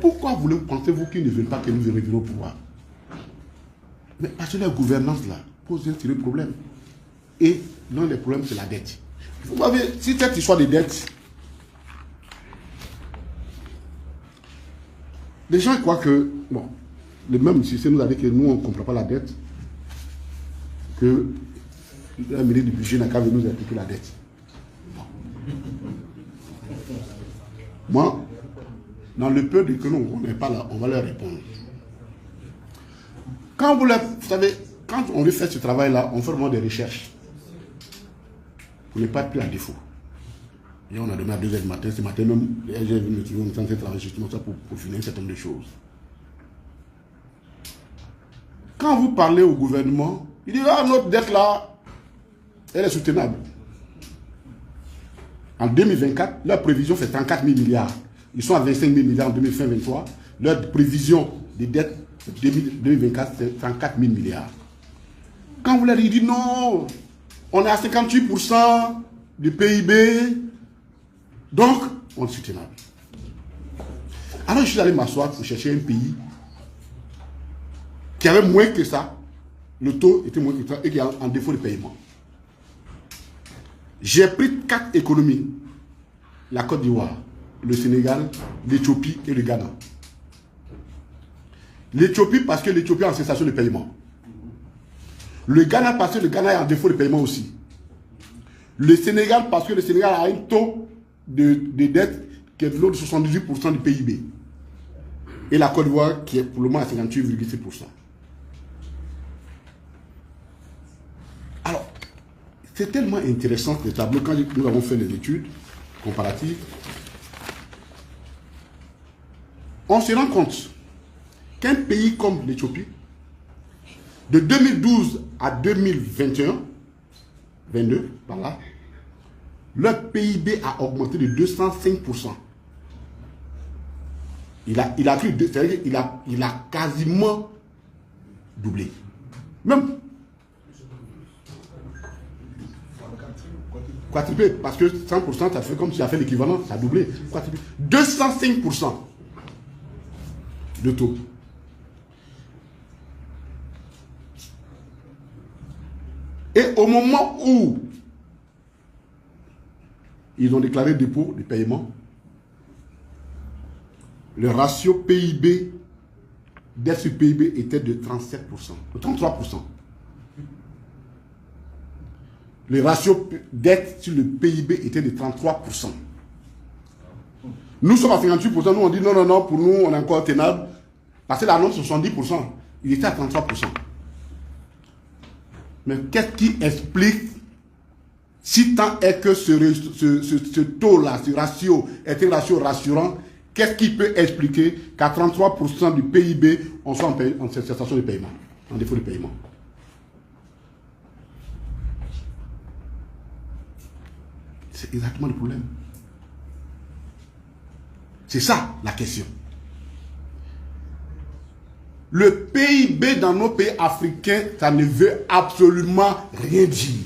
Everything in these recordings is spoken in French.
Pourquoi pensez-vous qu'ils ne veulent pas que nous reviennent au pouvoir? Mais parce que la gouvernance là pose un sérieux problème. Et l'un des problèmes, c'est la dette. Vous voyez, si cette histoire de dette, les gens croient que, bon, le même système nous a dit que nous, on ne comprend pas la dette, que le ministre du budget n'a qu'à venir nous appliquer la dette. Bon. Moi, dans le peu que nous, on n'est pas là, on va leur répondre. Quand vous savez, quand on veut faire ce travail-là, on fait vraiment des recherches. On n'est pas plus à défaut. Et on a donné à 2h du matin. Ce matin même, j'ai vu me trouver, on est en train de travailler justement ça pour finir un certain nombre de choses. Quand vous parlez au gouvernement, il dit, ah, notre dette là, elle est soutenable. En 2024, leur prévision fait 34 000 milliards. Ils sont à 25 000 milliards en 2023. Leur prévision de dette 2024, c'est 34 000 milliards. Quand vous leur dites non, on est à 58% du PIB, donc on est soutenable. Alors je suis allé m'asseoir pour chercher un pays qui avait moins que ça, le taux était moins que ça et qui est en défaut de paiement. J'ai pris 4 économies, la Côte d'Ivoire, le Sénégal, l'Éthiopie et le Ghana. L'Éthiopie parce que l'Éthiopie est en cessation de paiement. Le Ghana parce que le Ghana est en défaut de paiement aussi. Le Sénégal parce que le Sénégal a un taux de dette qui est de l'ordre de 78% du PIB. Et la Côte d'Ivoire qui est pour le moment à 58,6%. Alors, c'est tellement intéressant ce tableau quand nous avons fait des études comparatives. On se rend compte qu'un pays comme l'Éthiopie, de 2012 à 2021, 22, par là, leur PIB a augmenté de 205%. Il a quasiment doublé. Même quadruplé, parce que 100%, ça fait comme si ça fait l'équivalent, ça a doublé. Quadruplé. 205% de taux. Et au moment où ils ont déclaré dépôt de paiement, le ratio PIB, dette sur PIB était de 37%, de 33%. Le ratio dette sur le PIB était de 33%. Nous sommes à 58%, nous on dit non, non, non, pour nous on est encore tenable. Parce que l'annonce 70%, il était à 33%. Mais qu'est-ce qui explique, si tant est que ce taux-là, ce ratio, est un ratio rassurant, qu'est-ce qui peut expliquer qu'à 33% du PIB, on soit en cessation de paiement, en défaut de paiement? C'est exactement le problème. C'est ça la question. Le PIB dans nos pays africains, ça ne veut absolument rien dire.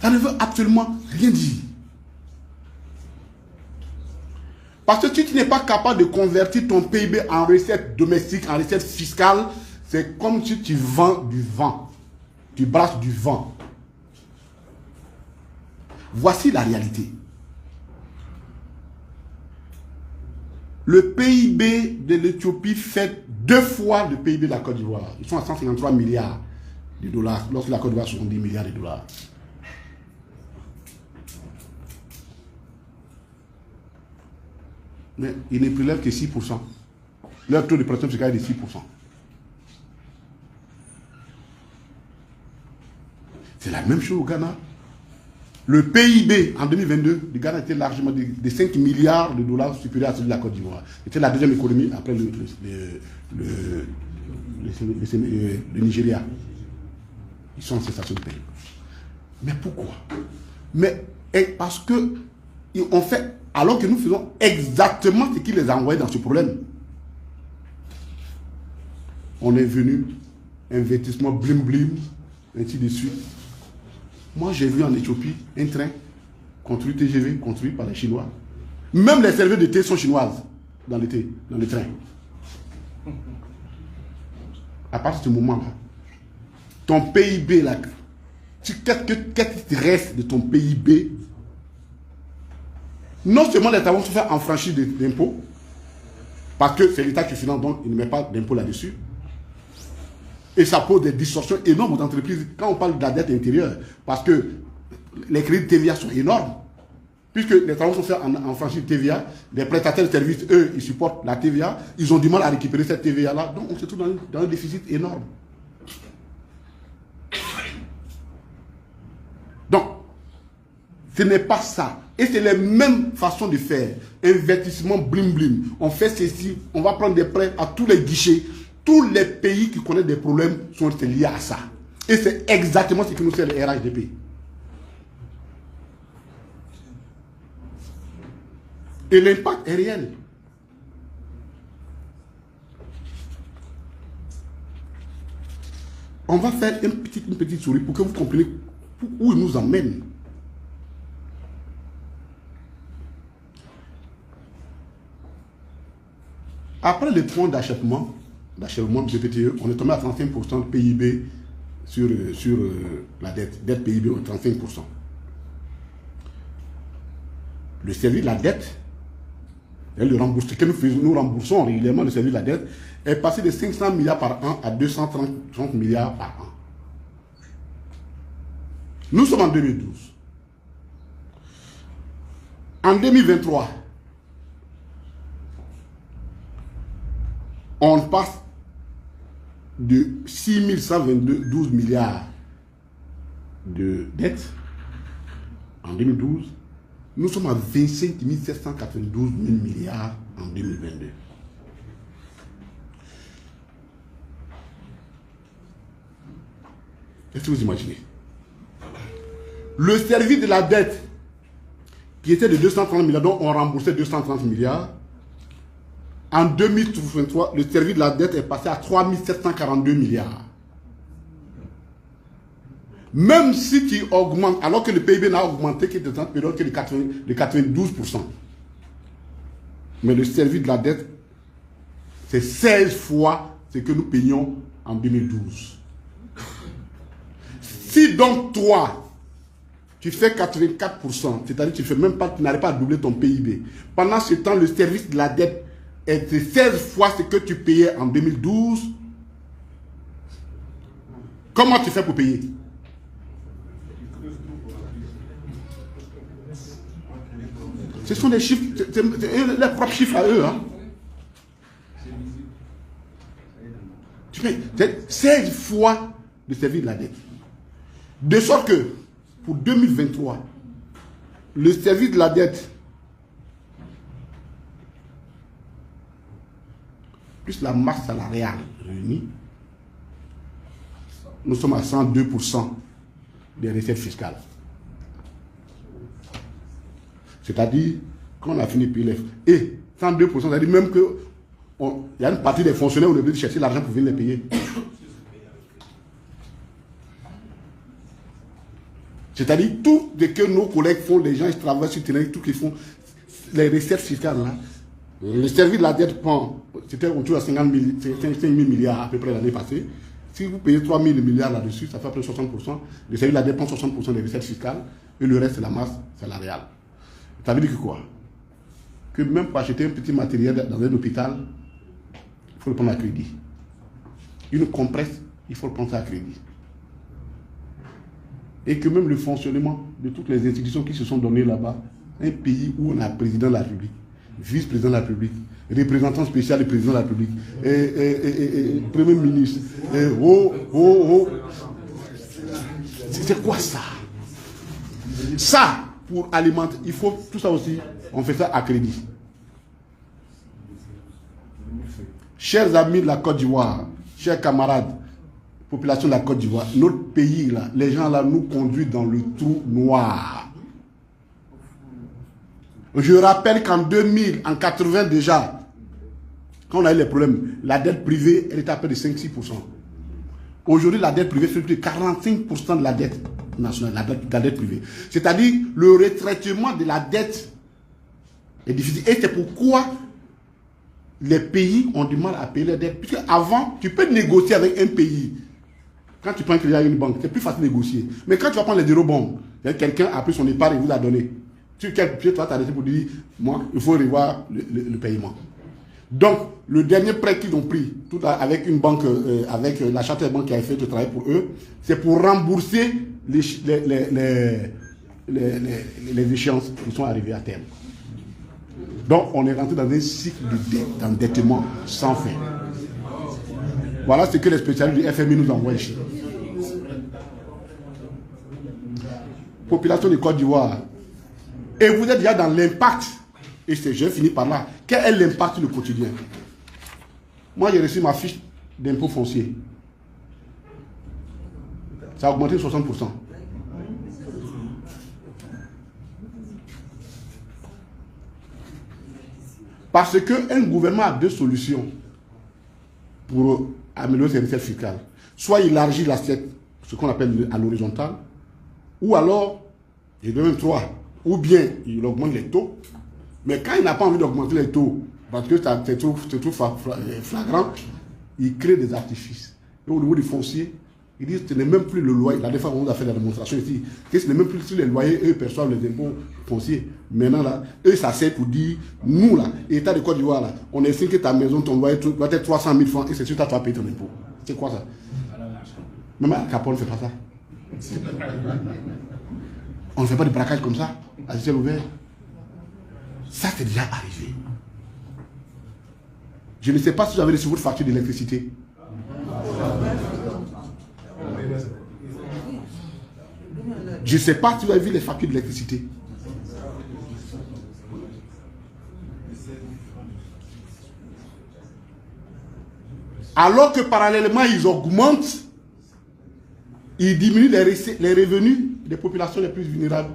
Ça ne veut absolument rien dire. Parce que si tu n'es pas capable de convertir ton PIB en recette domestique, en recette fiscale, c'est comme si tu vends du vent. Tu brasses du vent. Voici la réalité. Le PIB de l'Éthiopie fait 2 fois le PIB de la Côte d'Ivoire. Ils sont à 153 milliards de dollars, lorsque la Côte d'Ivoire a 70 milliards de dollars. Mais ils ne prélèvent que 6%. Leur taux de pression fiscale est de 6%. C'est la même chose au Ghana. Le PIB en 2022 du Ghana était largement de 5 milliards de dollars supérieur à celui de la Côte d'Ivoire. C'était la deuxième économie après le Nigeria. Ils sont en cessation de paiement. Mais pourquoi? Mais parce que on fait, alors que nous faisons exactement ce qui les a envoyés dans ce problème. On est venu, investissement blim blim, ainsi de suite. Moi, j'ai vu en Éthiopie un train construit TGV, construit par les Chinois. Même les serveurs de thé sont chinoises dans le thé, dans le train. À partir de ce moment-là, ton PIB, là, qu'est-ce qui reste de ton PIB? Non seulement les travaux sont faits en franchise d'impôts, parce que c'est l'État qui finance, donc il ne met pas d'impôts là-dessus. Et ça pose des distorsions énormes aux entreprises quand on parle de la dette intérieure, parce que les crédits de TVA sont énormes. Puisque les travaux sont faits en franchise TVA, les prestataires de services, eux, ils supportent la TVA, ils ont du mal à récupérer cette TVA-là, donc on se trouve dans un déficit énorme. Donc, ce n'est pas ça. Et c'est les mêmes façons de faire. Investissement blim blim. On fait ceci, on va prendre des prêts à tous les guichets. Tous les pays qui connaissent des problèmes sont liés à ça. Et c'est exactement ce que nous fait le RHDP. Et l'impact est réel. On va faire une petite souris pour que vous compreniez où il nous emmène. Après le point d'achèvement de PTE, on est tombé à 35% de PIB sur la dette PIB à 35%. Le service de la dette, le remboursement que nous remboursons régulièrement, le service de la dette, est passé de 500 milliards par an à 230 milliards par an. Nous sommes en 2012. En 2023, on passe de 6112 milliards de dettes en 2012. Nous sommes à 25 792 milliards en 2022. Qu'est-ce que vous imaginez? Le service de la dette, qui était de 230 milliards, dont on remboursait 230 milliards, en 2023, le service de la dette est passé à 3 742 milliards. Même si tu augmentes, alors que le PIB n'a augmenté que de 30 périodes que de 92%. Mais le service de la dette, c'est 16 fois ce que nous payons en 2012. Si donc toi, tu fais 84%, c'est-à-dire que tu n'arrives pas à doubler ton PIB, pendant ce temps, le service de la dette est 16 fois ce que tu payais en 2012, comment tu fais pour payer? Ce sont des chiffres, c'est leurs propres chiffres à eux. Hein. Tu payes 16 fois le service de la dette. De sorte que, pour 2023, le service de la dette, plus la masse salariale réunie, nous sommes à 102% des recettes fiscales. C'est-à-dire qu'on a fini de payer les... Et 102%, c'est-à-dire même qu'il y a une partie des fonctionnaires où on est obligé de chercher l'argent pour venir les payer. C'est-à-dire tout ce que nos collègues font, les gens ils travaillent sur le terrain, tout ce qu'ils font, les recettes fiscales là, le service de la dette prend, c'était autour de 5 000 milliards à peu près l'année passée. Si vous payez 3 000 milliards là-dessus, ça fait à peu près 60%. Le service de la dette prend 60% des recettes fiscales et le reste c'est la masse salariale. Ça veut dire que quoi? Que même pour acheter un petit matériel dans un hôpital, il faut le prendre à crédit. Une compresse, il faut le prendre à crédit. Et que même le fonctionnement de toutes les institutions qui se sont données là-bas, un pays où on a président de la République, vice-président de la République, représentant spécial du président de la République, et premier ministre, c'est quoi ça? Ça, pour alimenter, il faut tout ça aussi, on fait ça à crédit. Chers amis de la Côte d'Ivoire, chers camarades, population de la Côte d'Ivoire, notre pays, là, les gens là nous conduisent dans le trou noir. Je rappelle qu'en 2000, en 80 déjà, quand on a eu les problèmes, la dette privée, elle était à peu de 5-6%. Aujourd'hui, la dette privée fait plus de 45% de la dette nationale, la dette privée. C'est-à-dire le retraitement de la dette est difficile. Et c'est pourquoi les pays ont du mal à payer leurs dettes. Puisque avant, tu peux négocier avec un pays. Quand tu prends un crédit à une banque, c'est plus facile de négocier. Mais quand tu vas prendre les eurobonds, quelqu'un a pris son épargne et vous l'a donné. Tu vas t'arrêter pour dire, moi, il faut revoir le paiement. Donc, le dernier prêt qu'ils ont pris, avec une banque, avec la charte de banque qui a fait le travail pour eux, c'est pour rembourser les échéances qui sont arrivées à terme. Donc, on est rentré dans un cycle d'endettement sans fin. Voilà ce que les spécialistes du FMI nous envoient ici. Population de Côte d'Ivoire. Et vous êtes déjà dans l'impact. Et je finis par là. Quel est l'impact sur le quotidien? Moi, j'ai reçu ma fiche d'impôt foncier. Ça a augmenté de 60%. Parce qu'un gouvernement a deux solutions pour améliorer ses recettes fiscales. Soit il élargit l'assiette, ce qu'on appelle à l'horizontale, ou alors, il donne 3, ou bien il augmente les taux. Mais quand il n'a pas envie d'augmenter les taux, parce que c'est trop flagrant, il crée des artifices. Et au niveau du foncier, il dit que ce n'est même plus le loyer. La dernière fois, on a fait la démonstration ici, que ce n'est même plus sur les loyers, eux perçoivent les impôts fonciers. Maintenant, là, eux, ça sert pour dire, nous, là, État de Côte d'Ivoire, là, on estime que ta maison, ton loyer doit être 300 000 francs et c'est sûr que tu vas payer ton impôt. C'est quoi ça? Même à Capone ne fait pas ça. On ne fait pas de braquage comme ça, à ciel ouvert. Ça, c'est déjà arrivé. Je ne sais pas si vous avez reçu votre facture d'électricité. Je ne sais pas si vous avez vu les factures d'électricité. Alors que parallèlement, ils augmentent, ils diminuent les revenus des populations les plus vulnérables.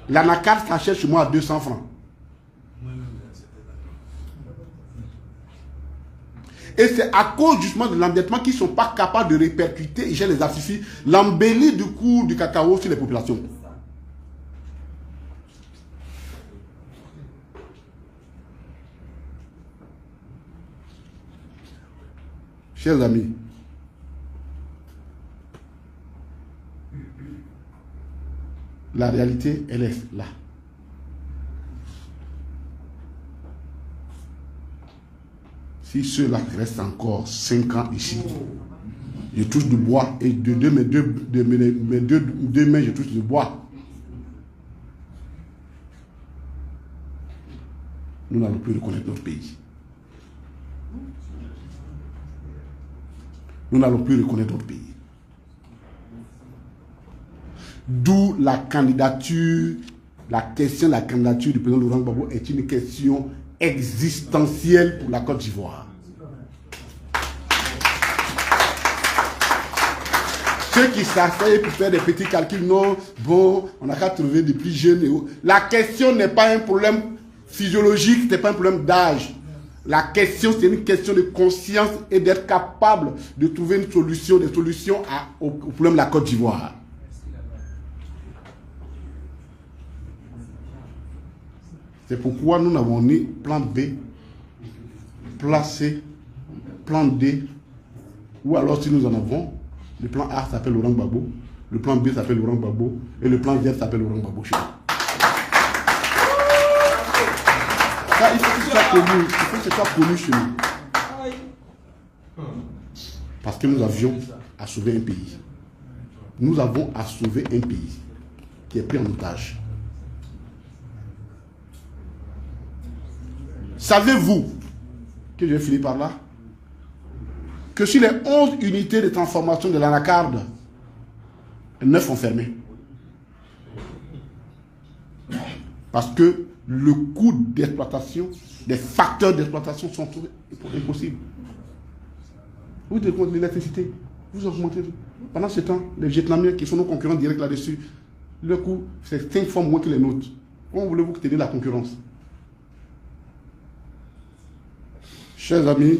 L'anacarde s'achète chez moi à 200 francs. Et c'est à cause justement de l'endettement qu'ils ne sont pas capables de répercuter chez les artifices l'embellie du cours du cacao sur les populations. Chers amis, la réalité, elle est là. Si ceux-là restent encore 5 ans ici, je touche du bois et de mes deux mains, je touche du bois. Nous n'allons plus reconnaître notre pays. Nous n'allons plus reconnaître notre pays. D'où la candidature, la question de la candidature du président Laurent Gbagbo est une question existentielle pour la Côte d'Ivoire. Ceux qui s'asseyent pour faire des petits calculs, non, bon, on n'a qu'à trouver des plus jeunes. La question n'est pas un problème physiologique, ce n'est pas un problème d'âge. La question, c'est une question de conscience et d'être capable de trouver une solution, des solutions au problème de la Côte d'Ivoire. C'est pourquoi nous n'avons ni plan B, plan C, plan D, ou alors si nous en avons, le plan A s'appelle Laurent Gbagbo, le plan B s'appelle Laurent Gbagbo, et le plan Z s'appelle Laurent Gbagbo chez nous. Ça, il faut que ce soit connu, il faut que ce soit connu chez nous. Parce que nous avions à sauver un pays. Nous avons à sauver un pays qui est pris en otage. Savez-vous, que je vais finir par là, que sur les 11 unités de transformation de l'anacarde, 9 ont fermé. Parce que le coût d'exploitation, des facteurs d'exploitation sont impossibles. Vous décomptez l'électricité, vous augmentez. Pendant ce temps, les Vietnamiens qui sont nos concurrents directs là-dessus, le coût, c'est 5 fois moins que les nôtres. Comment voulez-vous tenir la concurrence? Chers amis,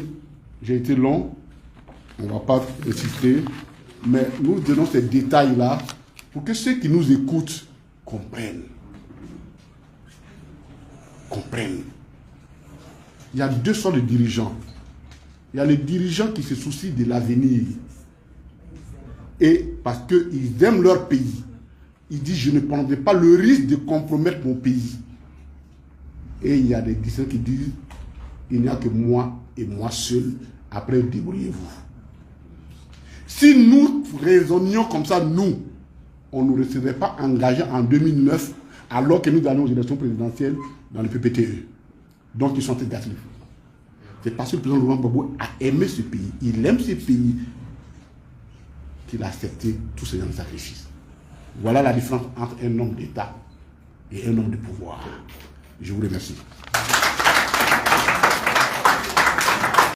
j'ai été long, on ne va pas insister. Mais nous donnons ces détails-là pour que ceux qui nous écoutent comprennent. Il y a deux sortes de dirigeants. Il y a les dirigeants qui se soucient de l'avenir. Et parce qu'ils aiment leur pays, ils disent, je ne prendrai pas le risque de compromettre mon pays. Et il y a des dirigeants qui disent, il n'y a que moi et moi seul, après débrouillez-vous. Si nous raisonnions comme ça, nous, on ne serait pas engagés en 2009, alors que nous allons aux élections présidentielles dans le PPTE. Donc ils sont très gâtés. C'est parce que le président Laurent Gbagbo a aimé ce pays. Il aime ce pays qu'il a accepté tous ces gens de sacrifice. Voilà la différence entre un homme d'État et un homme de pouvoir. Je vous remercie.